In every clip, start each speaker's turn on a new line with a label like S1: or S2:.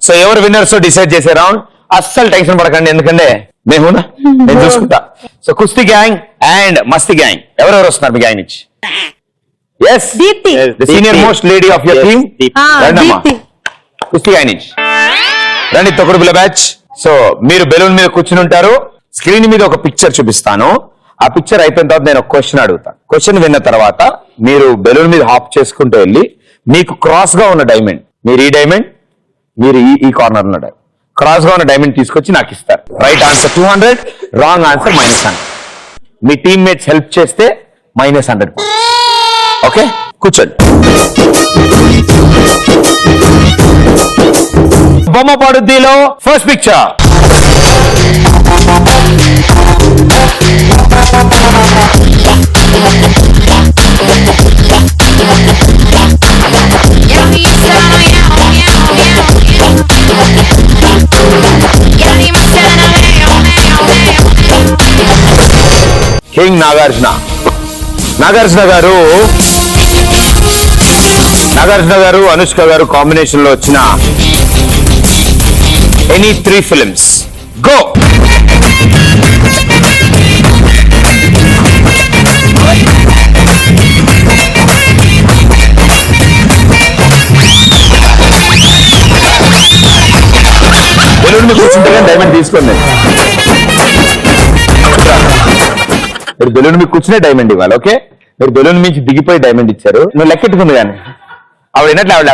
S1: So ఎవరు winners decide చేసే round. అస్సలు టెన్షన్ పడకండి, ఎందుకంటే నేను చూసుకుంటా. సో కుస్తీ గ్యాంగ్ అండ్ మస్తీ గ్యాంగ్ ఎవరెవరు వస్తున్నారు మీ గ్యాంగ్ నుంచి? Yes, the senior most lady of your team కుస్తీ గ్యాంగ్ నుంచి రండి. తొక్కుడుబిల్ల బ్యాచ్. సో మీరు బెలూన్ మీద కూర్చుని ఉంటారు. స్క్రీన్ మీద ఒక పిక్చర్ చూపిస్తాను. ఆ పిక్చర్ అయిపోయిన తర్వాత నేను ఒక క్వశ్చన్ అడుగుతాను. క్వశ్చన్ విన్న తర్వాత మీరు బెలూన్ మీద హాప్ చేసుకుంటూ వెళ్ళి మీకు క్రాస్ గా ఉన్న డైమండ్, మీరు ఈ డైమండ్, మీరు ఈ కార్నర్ ఉన్న డైమండ్, క్రాస్ గా ఉన్న డైమండ్ తీసుకొచ్చి నాకు ఇస్తారు. Right answer 200, wrong answer -100. మీ టీమ్మేట్స్ హెల్ప్ చేస్తే -100. ఓకే, కూర్చోండి. బొమ్మ పడుద్దిలో first picture. King Nagarjuna. Nagarjuna గారు అనుష్క గారు కాంబినేషన్ లో వచ్చిన ఎనీ 3 ఫిల్మ్స్. గో. బెలూన్ మీద కూర్చుంటే కానీ డైమండ్ తీసుకోండి. మీరు బెలూన్ మీద కూర్చునే డైమండ్ ఇవ్వాలి. ఓకే, మీరు బెలూన్ మించి దిగిపోయి డైమండ్ ఇచ్చారు. నువ్వు లెక్కెట్టుకుంది కానీ ఆవిడ విన్నట్లు ఆవిడ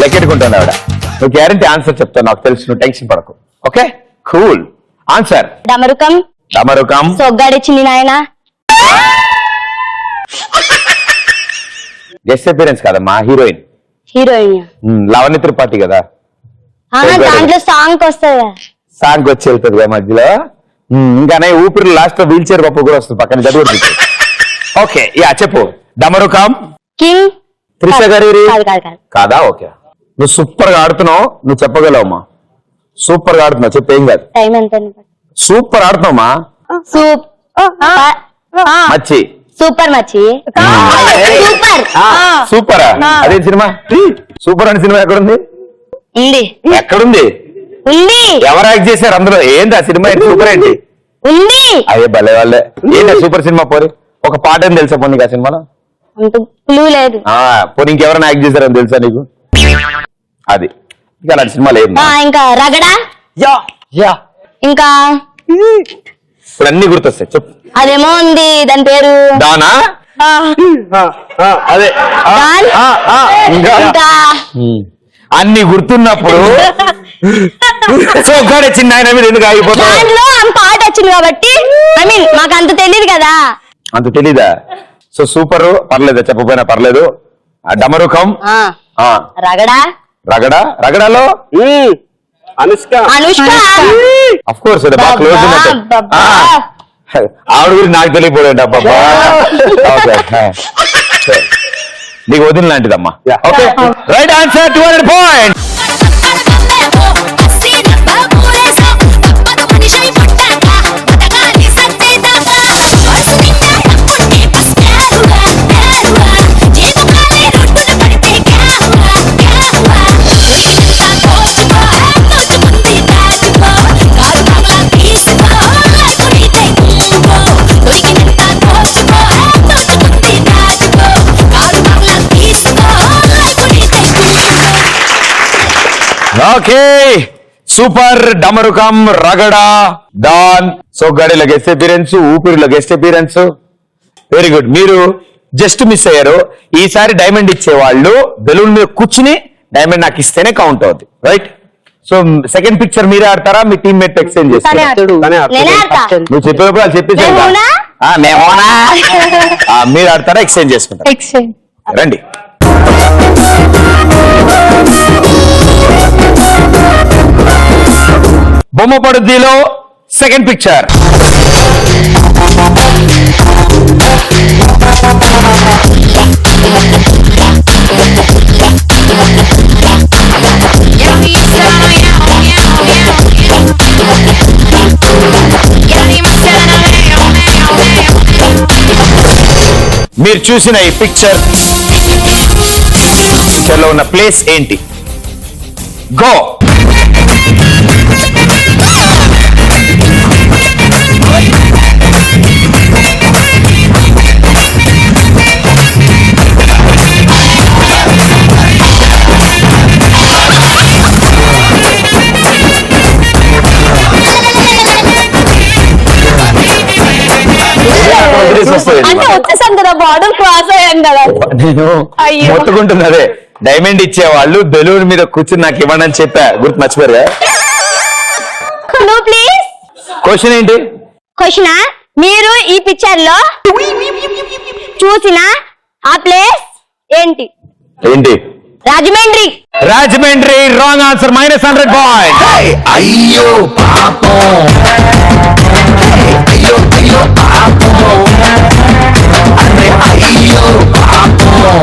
S1: లెక్కెట్టుకుంటాను. ఆవిడ నువ్వు గ్యారంటీ ఆన్సర్ చెప్తావు, నాకు తెలుసు, నువ్వు టెన్షన్ పడకు. Okay, cool. ఆన్సర్ డమరుకం.
S2: సొగ్గాడి చిన్ని నాయన.
S1: గెస్ట్ అపియరెన్స్ కాదమ్మా, హీరోయిన్. లావణ్య త్రిపాఠి కదా.
S2: దాంట్లో సాంగ్ వస్తుంది,
S1: సాంగ్ వచ్చి వెళ్తుంది మధ్యలో. ఇంకానే ఊపిరి లాస్ట్ లో వీల్ చైర్ పప్పు కూడా వస్తుంది పక్కన చదువు. ఓకే, యా చెప్పు. డమరుకం
S2: కింగ్
S1: త్రిష గారి కాదా? ఓకే, నువ్వు సూపర్ గా ఆడుతున్నావు, నువ్వు చెప్పగలవమ్మా. సూపర్ గా ఆడుతున్నావు, చెప్పేం కాదు. సూపర్ ఆడుతున్నావమ్మా. మచ్చి
S2: సూపర్ మచ్చి
S1: సూపరా? అదే సినిమా సూపర్ అనే సినిమా ఎక్కడుంది? ఎక్కడుంది? ఎవరు యాక్ట్ చేశారు అందులో? ఏంటి ఆ సినిమా? సూపర్ ఏంటి? అదే భలే వాళ్ళే. ఏంటి సూపర్ సినిమా? పోనీ ఒక పాట ఏం తెలుసా పోనీ ఆ సినిమాలో? పోనీ ఇంకెవరైనా యాక్ట్ చేశారని తెలుసా నీకు? అది ఇంకా అలాంటి సినిమా లేదు.
S2: ఇంకా రగడా, ఇంకా
S1: ఇప్పుడు అన్ని గుర్తొస్తాయి, చెప్పు.
S2: అదేమో ఉంది, దాని పేరు
S1: దానా? అదే ఇంకా అన్ని గుర్తున్నప్పుడు చిన్న ఆయన మీద ఎందుకు ఆగిపోతాడు?
S2: పాట వచ్చింది కాబట్టి మాకు అంత తెలియదు కదా.
S1: అంత తెలీదా? సో సూపర్, పర్లేదు, చెప్పపోయినా పర్లేదు. డమరుకం, రగడాలో అనుష్క. అఫ్ కోర్స్ బాగా క్లోజ్ ఉన్నట్టు. ఆవిడ గురించి నాకు తెలియపోయాడు. అబ్బాబా, నీకు వదిన లాంటిదమ్మా. Okay, right answer 200 points. Okay, super. Damarukam, Ragada, Don, సొగ్గాడిలో గెస్ట్ అపియరెన్స్, ఊపిరిలో గెస్ట్ అపియరెన్స్. Very good. మీరు జస్ట్ మిస్ అయ్యారు. ఈసారి డైమండ్ ఇచ్చేవాళ్ళు బెలూన్ మీద కూర్చుని డైమండ్ నాకు ఇస్తేనే కౌంట్ అవుతుంది. రైట్. సో సెకండ్ పిక్చర్ మీరే ఆడతారా, మీ టీమ్ మేట్ ఎక్స్చేంజ్ చేస్తారు? నువ్వు చెప్పేటప్పుడు వాళ్ళు చెప్పేసి మీరు ఆడతారా, ఎక్స్చేంజ్ చేసుకుంటారా? రండి. బొమ్మ పడుద్దిలో సెకండ్ పిక్చర్. మీరు చూసిన ఈ పిక్చర్ లో ఉన్న ప్లేస్ ఏంటి? గో.
S2: అంటే వచ్చేసాం కదా, బార్డర్ క్రాస్ అయ్యాం కదా.
S1: నేను
S2: అయ్యో.
S1: మొత్తుకుంటుంది అదే, డైమండ్ ఇచ్చేవాళ్ళు బెలూన్ మీద కూర్చుని నాకు ఇవ్వండి అని చెప్పా, గుర్తు మర్చిపోయారు.
S2: ప్లీజ్.
S1: క్వశ్చన్ ఏంటి?
S2: క్వశ్చన్, మీరు ఈ పిక్చర్ లో చూసిన ఆ ప్లేస్ ఏంటి?
S1: ఏంటి?
S2: Rajahmundry.
S1: Rajahmundry wrong answer, -100 point.
S3: అయ్యో పాపం, అయ్యో అయ్యో పాపం, అరే అయ్యో పాపం,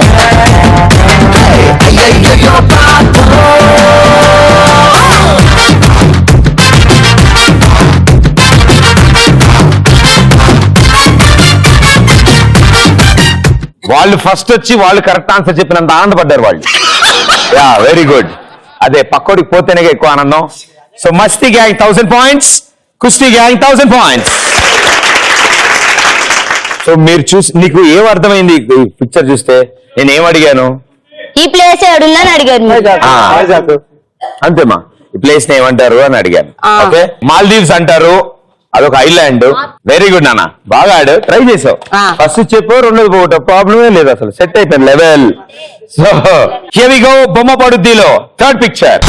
S3: అయ్యయ్యో పాపం.
S1: వాళ్ళు ఫస్ట్ వచ్చి వాళ్ళు కరెక్ట్ ఆన్సర్ చెప్పినంత ఆనందపడ్డారు వాళ్ళు. Yeah, very good. అదే పక్కోడికి పోతేనే ఎక్కువ ఆనందం. సో మస్తీ gang 1000 points, Kusti gang 1000 points. So మీరు చూసి నీకు ఏం అర్థమైంది ఈ పిక్చర్ చూస్తే? నేను ఏం అడిగాను?
S2: ఈ ప్లేస్ ఎక్కడుందని అడిగారు మీరు.
S1: అంతేమా, ఈ ప్లేస్ ని ఏమంటారు అని అడిగాను.
S2: ఆ.
S1: ఓకే, మాల్దీవ్స్ అంటారు, అదొక ఐలాండ్. వెరీ గుడ్ నాన్న, బాగా ఆడు, ట్రై చేసావు.
S2: ఆ.
S1: ఫస్ట్ చెప్పు, రెండోది పోవటం ప్రాబ్లమే లేదు, అసలు సెట్ అయిపోయింది level. So here we go. బొమ్మ పడుద్దిలో థర్డ్ పిక్చర్.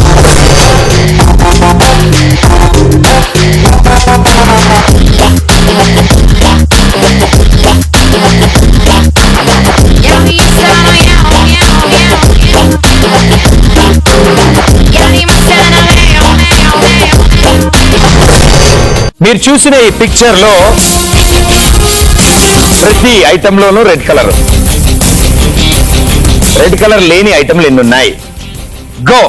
S1: మీరు చూసిన ఈ పిక్చర్ లో ప్రతి ఐటమ్ లోనూ రెడ్ కలర్. రెడ్ కలర్ లేని ఐటమ్లు ఎన్ని ఉన్నాయి? గో.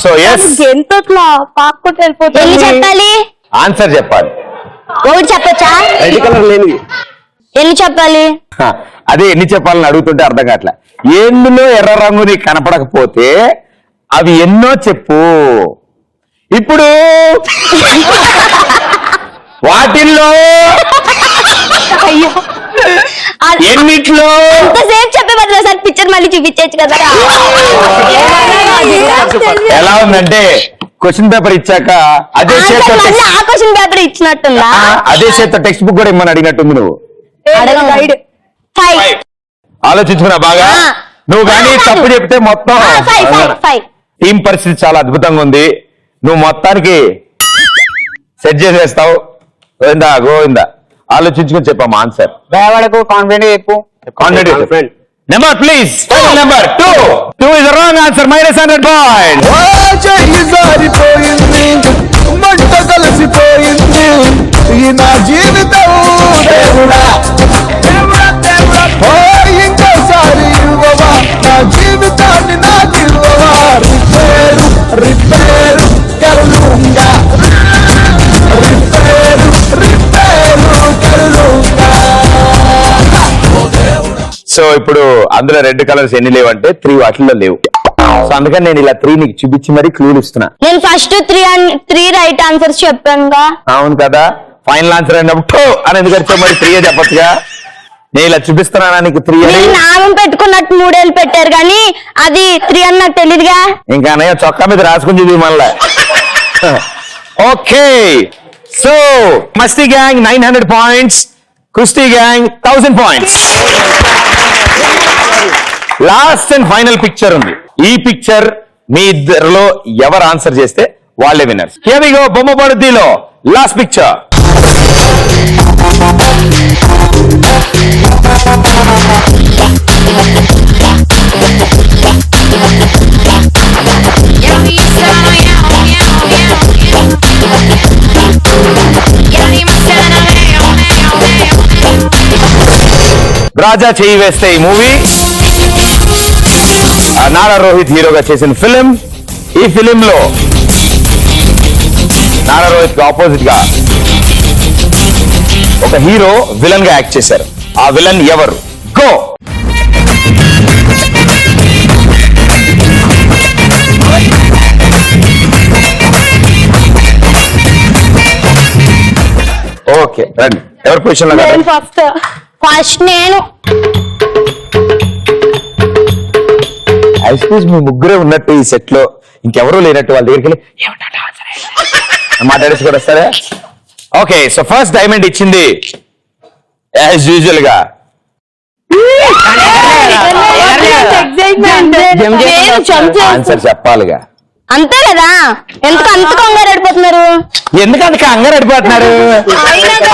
S1: సో ఎస్,
S2: ఎంత పాక్కుంటూ వెళ్ళిపోతుంది. ఎన్ని చెప్పాలి?
S1: ఆన్సర్ చెప్పాలి.
S2: ఒకటి చెప్పచ్చా?
S1: రెడ్ కలర్ లేనివి
S2: ఎన్ని చెప్పాలి?
S1: అదే ఎన్ని చెప్పాలని అడుగుతుంటే అర్థం కావట్లే. ఎందులో ఎర్ర రంగు నీకు కనపడకపోతే అవి ఎన్నో చెప్పు. ఇప్పుడు వాటిల్లో
S2: అయ్యో,
S1: ఎన్నిట్లో
S2: అంతసేపు చెప్పే బదులు సార్ పిక్చర్ మళ్ళీ చూపించచ్చు కదా.
S1: ఎలా ఉందంటే క్వశ్చన్ పేపర్ ఇచ్చాక అదే చేత
S2: మళ్ళీ ఆ క్వశ్చన్ పేపర్ ఇచ్చినట్టుందా?
S1: అదే చేత టెక్స్ట్ బుక్ కూడా ఇమ్మని అడిగినట్టుంది. నువ్వు
S2: అడగండి. 5
S1: ఆలోచించుకున్నా బాగా. నువ్వు కానీ తప్పు చెప్తే మొత్తం
S2: 5
S1: టీం పరిస్థితి చాలా అద్భుతంగా ఉంది. నువ్వు మొత్తానికి సెట్ చేసేస్తావు. గోవిందా గోవిందా, ఆలోచించుకుని చెప్పాము ఆన్సర్.
S4: భయపడకు, కాన్ఫిడెంట్ చెప్పు.
S1: Confident. Number please. Number 2 is the wrong answer, -100 point.
S3: చెయ్యి జారిపోయింది, మంట కలిసిపోయింది, ఈ నా జీవితం దేవుడా, ఓ ఇంకోసారి ఇవ్వవా, నా జీవితాన్ని నాకు ఇవ్వవా, రిపేరు రిపేరు కరులుంగా, రిపేరు రిపేరు కరులుంగా.
S1: సో ఇప్పుడు అందులో రెడ్ కలర్స్ ఎన్ని లేవంటే 3 వాటిల్లో లేవు. సో అందుకని నేను ఇలా 3 నీకు చూపించి మరీ క్లూలు ఇస్తున్నా.
S2: నేను ఫస్ట్ 3 రైట్ ఆన్సర్స్ చెప్పానుగా.
S1: అవును కదా, ఫైనల్ ఆన్సర్ అయినప్పుడు అని ఎందుకు వచ్చావు? మరి 3 చెప్పచ్చుగా. నేను ఇలా చూపిస్తున్నానా నీకు 3 అని?
S2: మీరు నామం పెట్టుకున్నట్టు 3 ఏళ్ళు పెట్టారు కానీ అది 3 అని నాకు తెలియదుగా.
S1: ఇంకా అన్నయ్య చొక్కా మీద రాసుకుంది మళ్ళా. Okay, so Masti gang 900 points, Kusti gang 1000 points. Last and final picture ఉంది. ఈ పిక్చర్ మీ ఇద్దరిలో ఎవరు ఆన్సర్ చేస్తే వాళ్ళే విన్నర్స్. Here we go. బొమ్మ పడుద్దిలో లాస్ట్ పిక్చర్. రాజా చేయి వేస్తే ఈ మూవీ నారా రోహిత్ హీరోగా చేసిన ఫిలిం. ఈ ఫిలిం లో నారా రోహిత్ కి ఆపోజిట్ గా ఒక హీరో విలన్ గా యాక్ట్ చేశారు. ఆ విలన్ ఎవరు? గో. ఓకే రండి. ఎవరి పొజిషన్ లో
S2: నేను ఫస్ట్ నేను
S1: ఐస్క్రీమ్ మీ ముగ్గురే ఉన్నట్టు ఈ సెట్ లో ఇంకెవరూ లేనట్టు వాళ్ళ దగ్గరికి వెళ్ళి మాట్లాడేసి కూడా వస్తారా? ఓకే, సో ఫస్ట్ డైమండ్ ఇచ్చింది యాజ్ యూజువల్ గా ఆన్సర్ చెప్పాలిగా.
S2: అంతే కదా, ఎందుకు అంత కంగారు పడిపోతున్నారు?
S1: ఎందుకంత కంగారు అడిపోతున్నారు?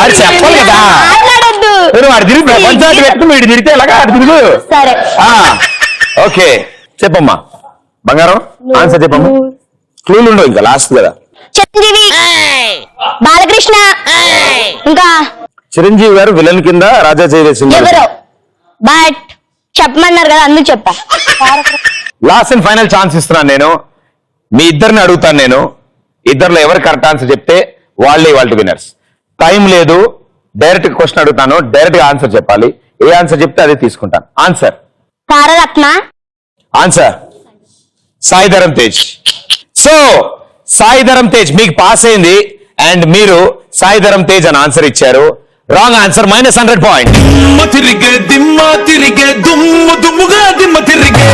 S1: అది చెప్పాలి కదా.
S2: మాట్లాడొద్దు.
S1: వాడు తిరిగి ప్రపంచాన్ని పెట్టుకుని వీడు తిరిగితే ఎలాగా ఆడు తిరుగు.
S2: సరే
S1: ఓకే చెప్పమ్మా బంగారం, ఆన్సర్ చెప్పమ్మా. క్లూలు ఉండవు ఇంకా, లాస్ట్ కదా.
S2: చిరంజీవి, బాలకృష్ణ, ఇంకా
S1: చిరంజీవి గారు విలన్ కింద రాజా జయదేవ్
S2: ఎవరో, బట్ చెప్పమన్నారు కదా అందుకు చెప్పా.
S1: లాస్ట్ అండ్ ఫైనల్ ఛాన్స్ ఇస్తున్నాను నేను. మీ ఇద్దరిని అడుగుతాను నేను. ఇద్దరిలో ఎవరు కరెక్ట్ ఆన్సర్ చెప్తే వాళ్ళే వాళ్ళ విన్నర్స్. టైం లేదు, డైరెక్ట్ క్వశ్చన్ అడుగుతాను, డైరెక్ట్ గా ఆన్సర్ చెప్పాలి. ఏ ఆన్సర్ చెప్తే అదే తీసుకుంటాను. Answer
S2: Tararatna.
S1: Answer Sai Dharam Tej. So Sai Dharam Tej మీకు పాస్ అయింది అండ్ మీరు సాయి ధరమ్ తేజ్ అని ఆన్సర్ ఇచ్చారు. Wrong answer, -100 point.
S3: తిరిగే దిమ్మ తిరిగే దుమ్ము దుమ్ముగా దిమ్మ తిరిగే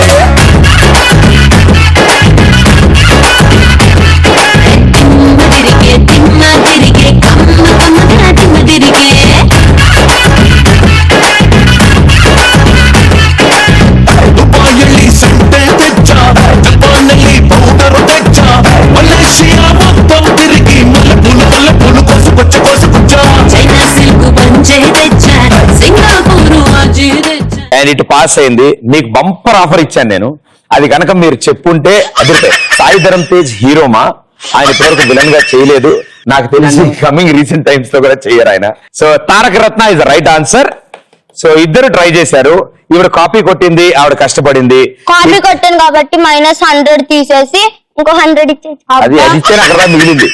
S3: దుబాయ్ సంటే తెచ్చా, జపానల్లి పౌడర్ తెచ్చా, మలేషియా మొత్తం తిరిగి మల్లె పూలు కోసుకొచ్చా
S1: అండ్ ఇటు పాస్ అయింది. మీకు బంపర్ ఆఫర్ ఇచ్చాను నేను. అది కనుక మీరు చెప్పుంటే అదిరితే. సాయి ధరమ్ తేజ్ హీరోమా, ఆయన ఇప్పటివరకు విలన్ గా చేయలేదు నాకు తెలిసి. కమింగ్ రీసెంట్ టైమ్స్ లో కూడా చేయరు ఆయన. So Taraka Ratna is the right answer. So ఇద్దరు ట్రై చేశారు. ఈవిడ కాపీ కొట్టింది, ఆవిడ కష్టపడింది.
S2: కాపీ కొట్టాను కాబట్టి -100 తీసేసి ఇంకో 100 ఇచ్చేసి
S1: అది ఇచ్చాను, అక్కడ మిగిలింది.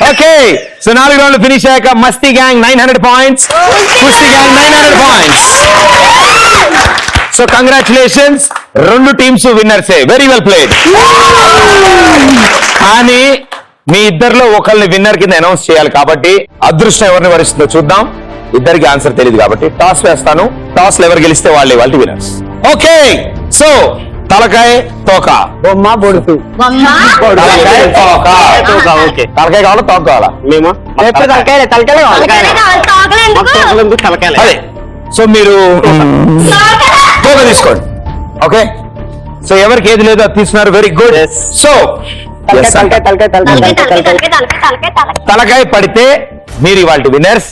S1: ఓకే, సో 4 రౌండ్లు ఫినిష్ అయ్యాక Masti gang 900 points, Kusti gang 900 points. So congratulations, 2 teams విన్నర్సే. Very well played. కానీ మీ ఇద్దరిలో ఒకరిని విన్నర్ కింద అనౌన్స్ చేయాలి కాబట్టి అదృష్టం ఎవరిని వరిస్తుందో చూద్దాం. ఇద్దరికి ఆన్సర్ తెలియదు కాబట్టి టాస్ వేస్తాను. టాస్ లో ఎవరు గెలిస్తే వాళ్ళే వాళ్ళ విన్నర్స్. ఓకే, సో తలకాయ తోక,
S4: బొమ్మ బొడుసు.
S1: తలకాయ తోక.
S4: ఓకే,
S1: తలకాయ కావాలా తోక కావాలా?
S4: మేము తలకాయ
S1: అదే. సో మీరు తోక తీసుకోండి. ఓకే, సో ఎవరికి ఏది లేదో అది తీసుకున్నారు. Very good. సో తలకాయ పడితే మీరు ఇవాళ విన్నర్స్,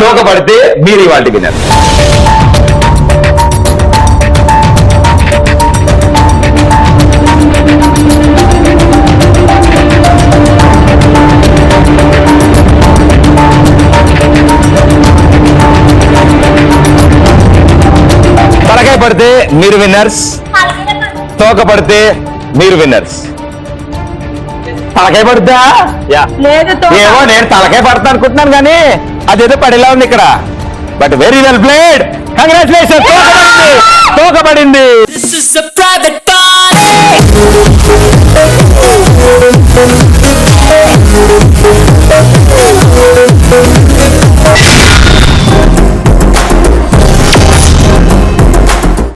S1: తోక పడితే మీరు ఇవాళ విన్నర్స్. తలకాయ పడితే మీరు విన్నర్స్, తోక పడితే మీరు విన్నర్స్. తలకాయ పడుద్దా? ఏమో నేను తలకాయ పడతా అనుకుంటున్నాను కానీ అదేదో పడేలా ఉంది ఇక్కడ. But very well played. Congratulation, తోక పడింది.